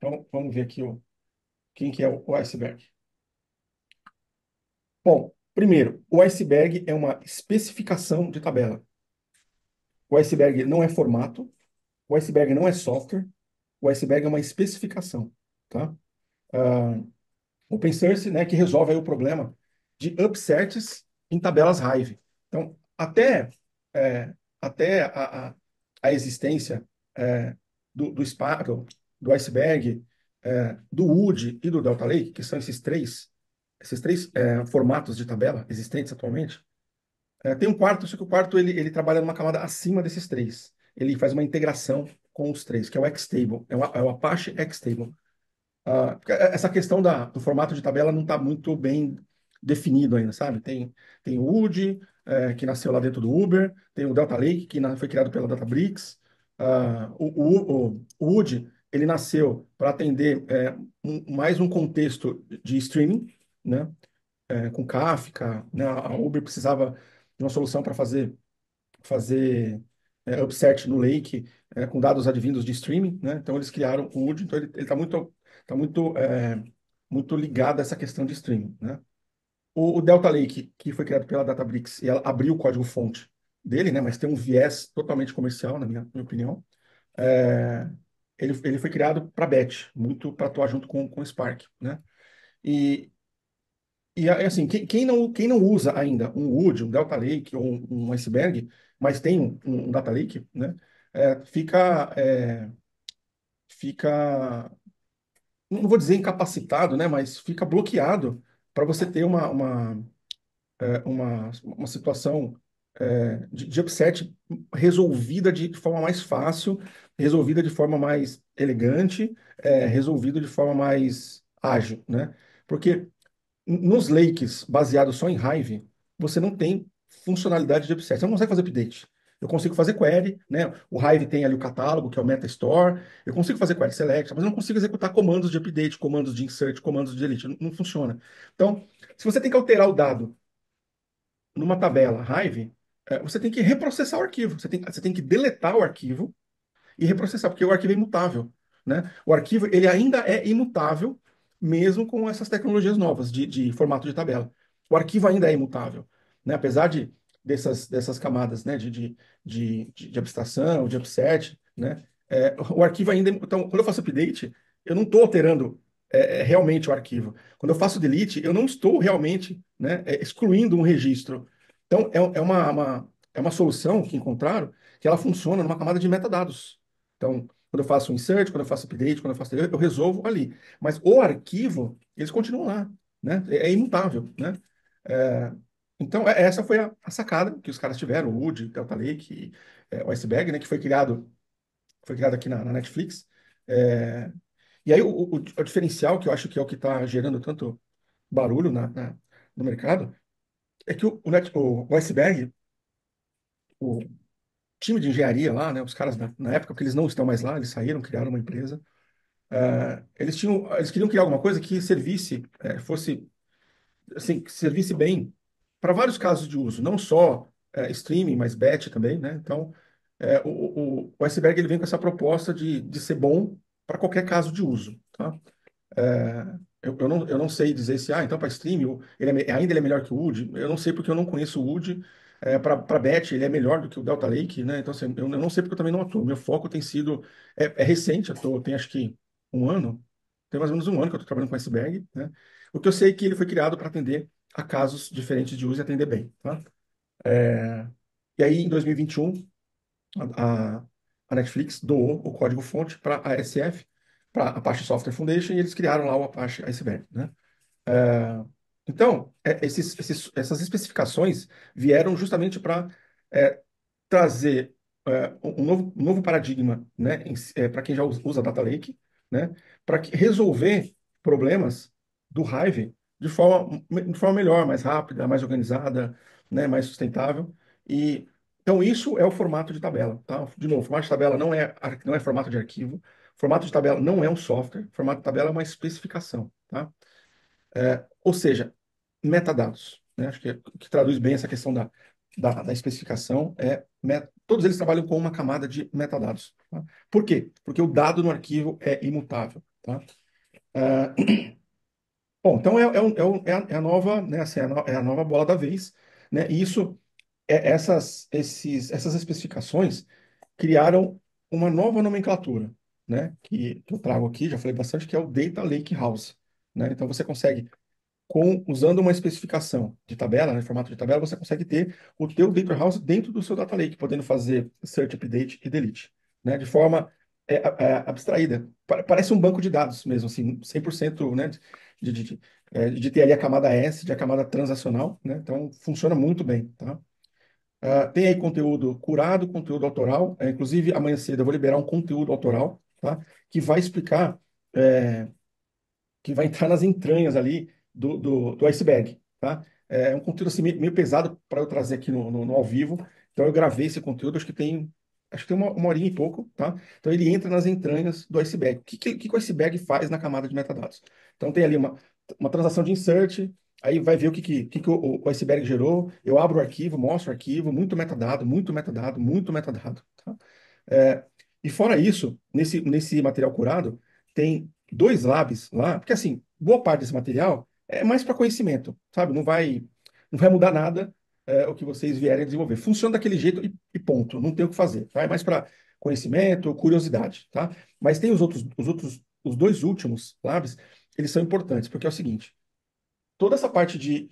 Então, vamos ver aqui quem que é o iceberg. Bom, primeiro, o iceberg é uma especificação de tabela. O iceberg não é formato, o iceberg não é software, o iceberg é uma especificação, tá? Ah, Open source, né, que resolve aí o problema de upsets em tabelas Hive. Então, é, até a existência do iceberg, do Wood e do Delta Lake, que são esses três formatos de tabela existentes atualmente. Tem um quarto, só que o quarto ele trabalha numa camada acima desses três. Ele faz uma integração com os três, que é o Xtable, é o Apache Xtable. Porque essa questão do formato de tabela não está muito bem definido ainda, sabe? Tem o Wood, que nasceu lá dentro do Uber, tem o Delta Lake, que foi criado pela Databricks. O Wood, ele nasceu para atender mais um contexto de streaming, né? Com Kafka, né? A Uber precisava de uma solução para fazer upsert no Lake com dados advindos de streaming, né? Então eles criaram o Wood, então ele está muito ligado a essa questão de streaming, né? O Delta Lake, que foi criado pela Databricks, e ela abriu o código-fonte dele, né? Mas tem um viés totalmente comercial, na minha opinião. É, ele foi criado para Batch, muito para atuar junto com o Spark, né? E, assim, quem não usa ainda um Wood, um Delta Lake ou um Iceberg, mas tem um Data Lake, né? Fica, não vou dizer incapacitado, né? Mas fica bloqueado para você ter uma situação de upset resolvida de forma mais fácil, resolvida de forma mais elegante, resolvida de forma mais ágil, né? Porque nos lakes baseados só em Hive, você não tem funcionalidade de upsert. Você não consegue fazer update. Eu consigo fazer query, né? O Hive tem ali o catálogo, que é o meta store. Eu consigo fazer query select, mas eu não consigo executar comandos de update, comandos de insert, comandos de delete. Não funciona. Então, se você tem que alterar o dado numa tabela Hive, você tem que reprocessar o arquivo. Você tem que deletar o arquivo e reprocessar, porque o arquivo é imutável, né? O arquivo ele ainda é imutável, mesmo com essas tecnologias novas de formato de tabela. O arquivo ainda é imutável, né? Apesar dessas camadas, né? De abstração, de upset, né? O arquivo ainda. Então, quando eu faço update, eu não estou alterando realmente o arquivo. Quando eu faço delete, eu não estou realmente, né? Excluindo um registro. Então, é uma solução que encontraram que ela funciona numa camada de metadados. Então, quando eu faço um insert, quando eu faço update, quando eu faço eu resolvo ali. Mas o arquivo, eles continuam lá, né? É imutável, né? É, então, essa foi a sacada que os caras tiveram, o Wood, Delta Lake, o Iceberg, né? Que foi criado aqui na Netflix. É, e aí, o diferencial, que eu acho que é o que está gerando tanto barulho no mercado, é que o Iceberg, o time de engenharia lá, né? Os caras, na época, porque eles não estão mais lá, eles saíram, criaram uma empresa. Eles queriam criar alguma coisa que servisse, fosse, assim, que servisse bem para vários casos de uso, não só streaming, mas batch também, né? Então, o Iceberg ele vem com essa proposta de ser bom para qualquer caso de uso, tá? Eu não sei dizer se, então para streaming ainda ele é melhor que o Wood. Eu não sei porque eu não conheço o Wood. Para batch ele é melhor do que o Delta Lake, né? Então assim, eu não sei porque eu também não atuo. Meu foco tem sido recente. Tem acho que um ano, tem mais ou menos um ano que eu estou trabalhando com Iceberg, né? O que eu sei é que ele foi criado para atender a casos diferentes de uso e atender bem, tá? É, e aí em 2021 a, a Netflix doou o código-fonte para a ASF, para a Apache Software Foundation, e eles criaram lá o Apache Iceberg, né? É, então, essas especificações vieram justamente para trazer um novo paradigma, né, para quem já usa Data Lake, né, para resolver problemas do Hive de forma melhor, mais rápida, mais organizada, né, mais sustentável. E então isso é o formato de tabela, tá? De novo, formato de tabela não é formato de arquivo, formato de tabela não é um software, formato de tabela é uma especificação, tá? Ou seja, metadados, né? Acho que o que traduz bem essa questão da especificação todos eles trabalham com uma camada de metadados. Tá? Por quê? Porque o dado no arquivo é imutável. tá? Ah, bom, então é a nova, né, assim, é a nova bola da vez, né? E isso, essas especificações criaram uma nova nomenclatura, né? Que eu trago aqui, já falei bastante, que é o Data Lake House, né? Então você consegue usando uma especificação de tabela, né, formato de tabela, você consegue ter o teu data warehouse dentro do seu data lake, podendo fazer search, update e delete, né, de forma abstraída. Parece um banco de dados mesmo, assim, 100%, né, de ter ali a camada S, de a camada transacional, né, então funciona muito bem, tá? Tem aí conteúdo curado, conteúdo autoral, inclusive amanhã cedo eu vou liberar um conteúdo autoral, tá, que vai explicar que vai entrar nas entranhas ali do iceberg, tá? É um conteúdo assim, meio pesado para eu trazer aqui no ao vivo. Então eu gravei esse conteúdo, acho que tem uma horinha e pouco, tá? Então ele entra nas entranhas do iceberg. O que o iceberg faz na camada de metadados? Então tem ali uma transação de insert, aí vai ver o que o iceberg gerou. Eu abro o arquivo, mostro o arquivo, muito metadado, muito metadado, muito metadado, tá? É, e fora isso, nesse material curado, tem dois labs lá, porque assim, boa parte desse material é mais para conhecimento, sabe? Não vai mudar nada o que vocês vierem a desenvolver. Funciona daquele jeito e ponto, não tem o que fazer, tá? É mais para conhecimento, curiosidade, tá? Mas tem os dois últimos labs, eles são importantes, porque é o seguinte, toda essa parte de,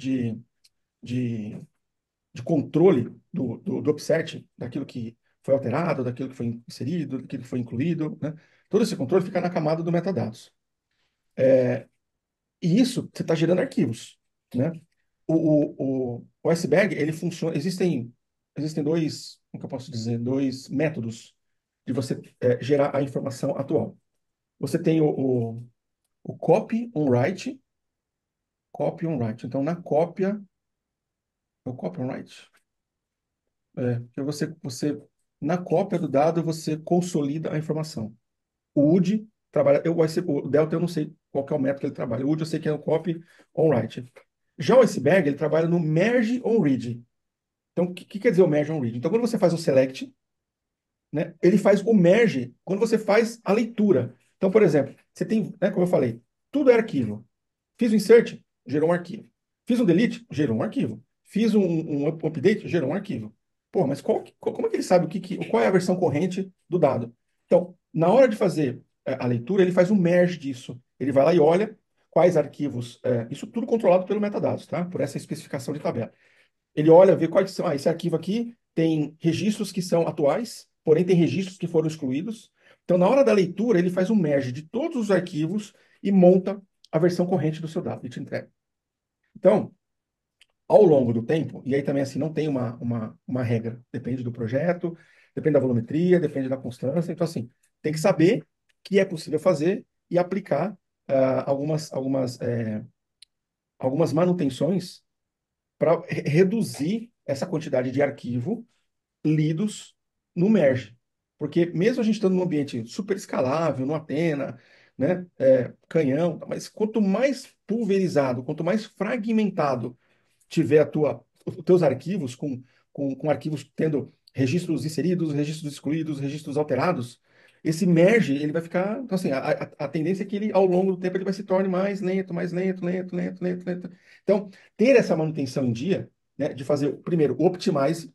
de controle do upset, daquilo que foi alterado, daquilo que foi inserido, daquilo que foi incluído, né? Todo esse controle fica na camada do metadados. E isso você está gerando arquivos, né? O iceberg, ele funciona. Existem dois, como que eu posso dizer, dois métodos de você gerar a informação atual. Você tem o copy on write, copy on write. Então, na cópia, é o copy on write. Que na cópia do dado, você consolida a informação. O UD trabalha, o Delta eu não sei qual que é o método que ele trabalha. O UD eu sei que é o copy on write. Já o iceberg, ele trabalha no merge on read. Então, o que quer dizer o merge on read? Então, quando você faz o select, né, ele faz o merge quando você faz a leitura. Então, por exemplo, você tem, né, como eu falei, tudo é arquivo. Fiz um insert, gerou um arquivo. Fiz um delete, gerou um arquivo. Fiz um update, gerou um arquivo. Pô, mas como é que ele sabe qual é a versão corrente do dado? Então, na hora de fazer a leitura, ele faz um merge disso. Ele vai lá e olha quais arquivos, isso tudo controlado pelo metadados, tá? Por essa especificação de tabela. Ele olha, vê quais são. Esse arquivo aqui tem registros que são atuais, porém tem registros que foram excluídos. Então, na hora da leitura, ele faz um merge de todos os arquivos e monta a versão corrente do seu dado e te entrega. Então, ao longo do tempo, e aí também assim não tem uma regra, depende do projeto, depende da volumetria, depende da constância. Então, assim, tem que saber que é possível fazer e aplicar algumas manutenções para reduzir essa quantidade de arquivo lidos no merge. Porque mesmo a gente estando num ambiente super escalável, no Athena, né, canhão, mas quanto mais pulverizado, quanto mais fragmentado tiver os teus arquivos, com arquivos tendo registros inseridos, registros excluídos, registros alterados, esse merge, ele vai ficar. Então, assim, a tendência é que ele, ao longo do tempo, ele vai se torne mais lento, lento, lento, lento, lento. Então, ter essa manutenção em dia, né, de fazer, primeiro, o optimize.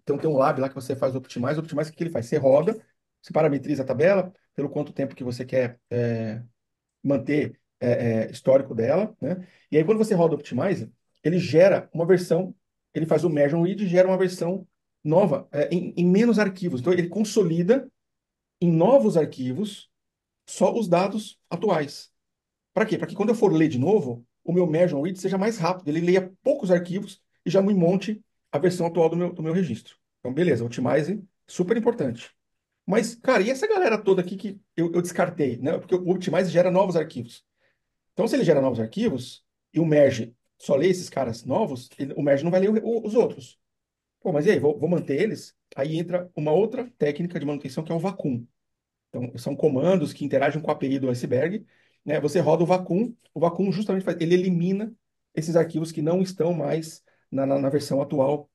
Então, tem um lab lá que você faz o optimize. O optimize, o que ele faz? Você roda, você parametriza a tabela, pelo quanto tempo que você quer manter histórico dela, né? E aí, quando você roda o Optimizer, ele gera uma versão, ele faz o Merge on Read e gera uma versão nova, em menos arquivos. Então, ele consolida em novos arquivos só os dados atuais. Para quê? Para que quando eu for ler de novo, o meu Merge on Read seja mais rápido. Ele leia poucos arquivos e já me monte a versão atual do meu registro. Então, beleza, Optimize, super importante. Mas, cara, e essa galera toda aqui que eu descartei, né? Porque o Optimize gera novos arquivos. Então, se ele gera novos arquivos e o merge só lê esses caras novos, o merge não vai ler os outros. Pô, mas e aí, vou manter eles? Aí entra uma outra técnica de manutenção que é o vacuum. Então, são comandos que interagem com a API do iceberg, né? Você roda o vacuum justamente faz, ele elimina esses arquivos que não estão mais na versão atual.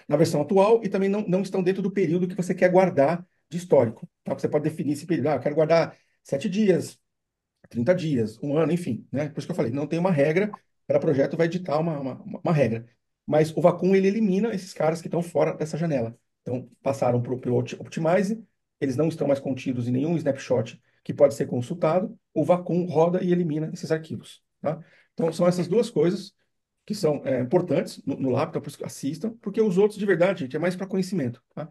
Na versão atual e também não estão dentro do período que você quer guardar de histórico. Tá? Você pode definir esse período. Eu quero guardar 7 dias, 30 dias, um ano, enfim, né? Por isso que eu falei, não tem uma regra, cada projeto vai editar uma regra. Mas o Vacum, ele elimina esses caras que estão fora dessa janela. Então, passaram para o Optimize, eles não estão mais contidos em nenhum snapshot que pode ser consultado, o Vacum roda e elimina esses arquivos, tá? Então, são essas duas coisas que são importantes no lab, então por isso que assistam, porque os outros, de verdade, gente, é mais para conhecimento, tá?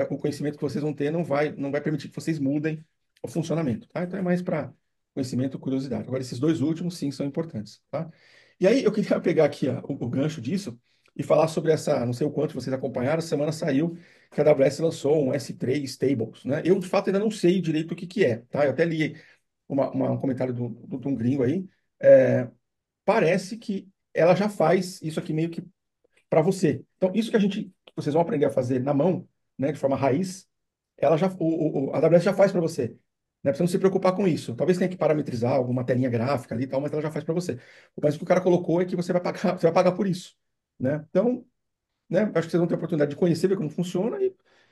O conhecimento que vocês vão ter não vai permitir que vocês mudem o funcionamento, tá? Então é mais para conhecimento e curiosidade. Agora, esses dois últimos, sim, são importantes, tá? E aí, eu queria pegar aqui ó, o gancho disso e falar sobre essa, não sei o quanto vocês acompanharam, essa semana saiu que a AWS lançou um S3 Tables, né? Eu, de fato, ainda não sei direito o que que é, tá? Eu até li um comentário de um gringo aí, é, parece que ela já faz isso aqui meio que para você. Então, isso que vocês vão aprender a fazer na mão, né, de forma raiz, ela já, a AWS já faz para você. Né, pra você não se preocupar com isso. Talvez tenha que parametrizar alguma telinha gráfica ali e tal, mas ela já faz para você. Mas o que o cara colocou é que você vai pagar, você vai pagar por isso. Né? Então, né, acho que vocês vão ter a oportunidade de conhecer, ver como funciona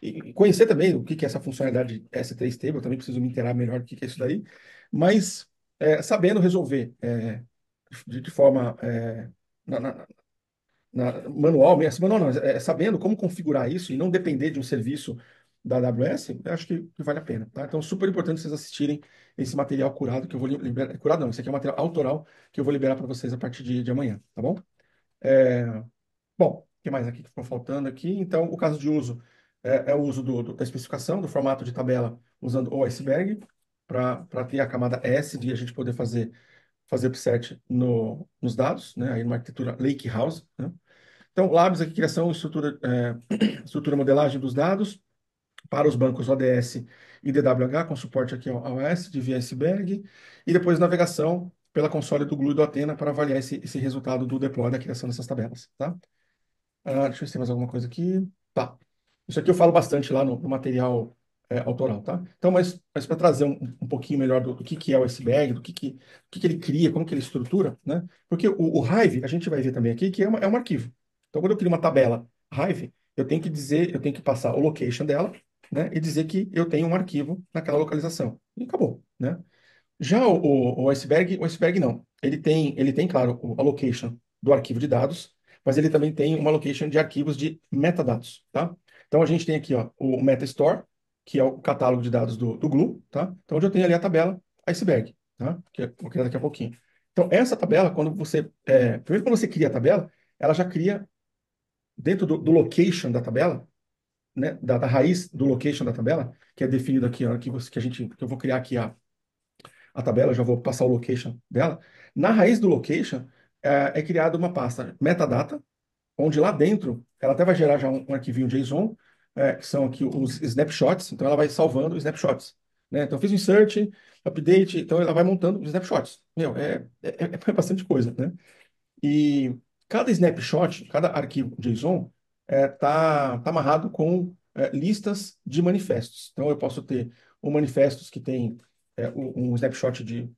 e conhecer também o que que é essa funcionalidade S3 Table. Eu também preciso me inteirar melhor do que é isso daí. Mas sabendo resolver de forma na, na- manual, mesmo, manual não, sabendo como configurar isso e não depender de um serviço da AWS, eu acho que vale a pena, tá? Então, super importante vocês assistirem esse material curado que eu vou liberar. Curado não, esse aqui é um material autoral que eu vou liberar para vocês a partir de amanhã, tá bom? É, bom, o que mais aqui que ficou faltando aqui? Então, o caso de uso é o uso da especificação, do formato de tabela, usando o iceberg, para ter a camada S de a gente poder fazer upset nos dados, né? Aí numa arquitetura Lake House, né? Então, Labs aqui, criação, estrutura, estrutura modelagem dos dados para os bancos ODS e DWH, com suporte aqui ao AOS, de via iceberg, e depois navegação pela console do Glue e do Athena para avaliar esse resultado do deploy da criação dessas tabelas, tá? Deixa eu ver se tem mais alguma coisa aqui. Tá. Isso aqui eu falo bastante lá no material autoral, tá? Então, mas para trazer um pouquinho melhor do que é o iceberg, do que ele cria, como que ele estrutura, né? Porque o Hive, a gente vai ver também aqui que é um arquivo. Então, quando eu crio uma tabela Hive, eu tenho que passar o location dela, né? E dizer que eu tenho um arquivo naquela localização. E acabou, né? Já o iceberg não. Ele tem, claro, a location do arquivo de dados, mas ele também tem uma location de arquivos de metadados, tá? Então a gente tem aqui, ó, o MetaStore, que é o catálogo de dados do Glue, tá? Então onde eu tenho ali a tabela iceberg, tá? Que eu vou criar daqui a pouquinho. Então essa tabela, primeiro quando você cria a tabela, ela já cria dentro do location da tabela, né? Da raiz do location da tabela, que é definido aqui, ó, que eu vou criar aqui a tabela, já vou passar o location dela. Na raiz do location é criada uma pasta metadata, onde lá dentro ela até vai gerar já um arquivinho JSON, que são aqui os snapshots, então ela vai salvando os snapshots. Né? Então eu fiz um insert, update, então ela vai montando os snapshots. Meu, é bastante coisa, né? E cada snapshot, cada arquivo JSON, tá amarrado com listas de manifestos. Então, eu posso ter manifestos que tem um snapshot de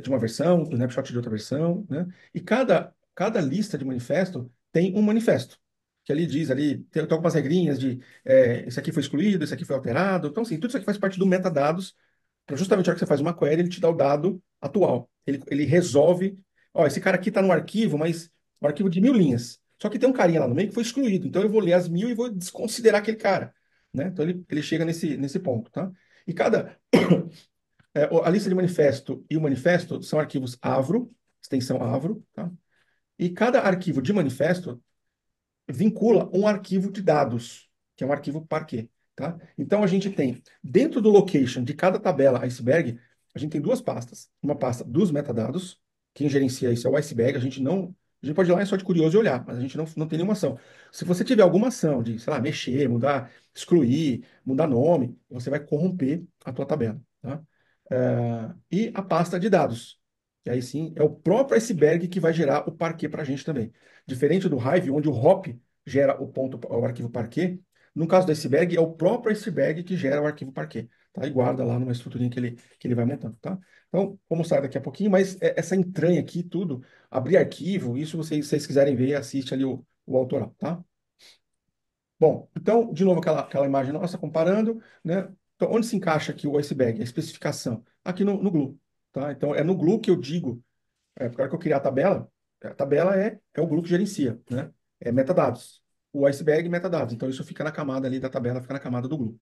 uma versão, um snapshot de outra versão, né? E cada lista de manifesto tem um manifesto, que ali diz, tem algumas regrinhas de esse aqui foi excluído, esse aqui foi alterado. Então, assim, tudo isso aqui faz parte do metadados. Então, justamente a hora que você faz uma query, ele te dá o dado atual. Ele resolve. Ó, esse cara aqui está no arquivo, mas um arquivo de 1.000 linhas. Só que tem um carinha lá no meio que foi excluído. Então eu vou ler as 1.000 e vou desconsiderar aquele cara. Né? Então ele chega nesse ponto. Tá? E a lista de manifesto e o manifesto são arquivos AVRO, extensão AVRO. Tá? E cada arquivo de manifesto vincula um arquivo de dados, que é um arquivo Parquet, tá? Então a gente tem, dentro do location de cada tabela iceberg, a gente tem duas pastas. Uma pasta dos metadados, quem gerencia isso é o iceberg, a gente pode ir lá só de curioso e olhar, mas a gente não tem nenhuma ação. Se você tiver alguma ação de, sei lá, mexer, mudar, excluir, mudar nome, você vai corromper a tua tabela, tá? E a pasta de dados, que aí sim é o próprio iceberg que vai gerar o parquet para a gente também. Diferente do Hive, onde o hop gera o arquivo parquet, no caso do iceberg, é o próprio iceberg que gera o arquivo parquet, tá? E guarda lá numa estruturinha que ele vai montando, tá? Então, vou mostrar daqui a pouquinho, mas essa entranha aqui, tudo, abrir arquivo, isso vocês quiserem ver, assiste ali o autoral, tá? Bom, então, de novo, aquela imagem nossa comparando, né? Então, onde se encaixa aqui o iceberg, a especificação? Aqui no Glue. tá? Então, é no Glue que eu digo, na hora que eu criar a tabela é o Glue que gerencia, né? É metadados. O iceberg, metadados. Então, isso fica na camada ali da tabela, fica na camada do Glue.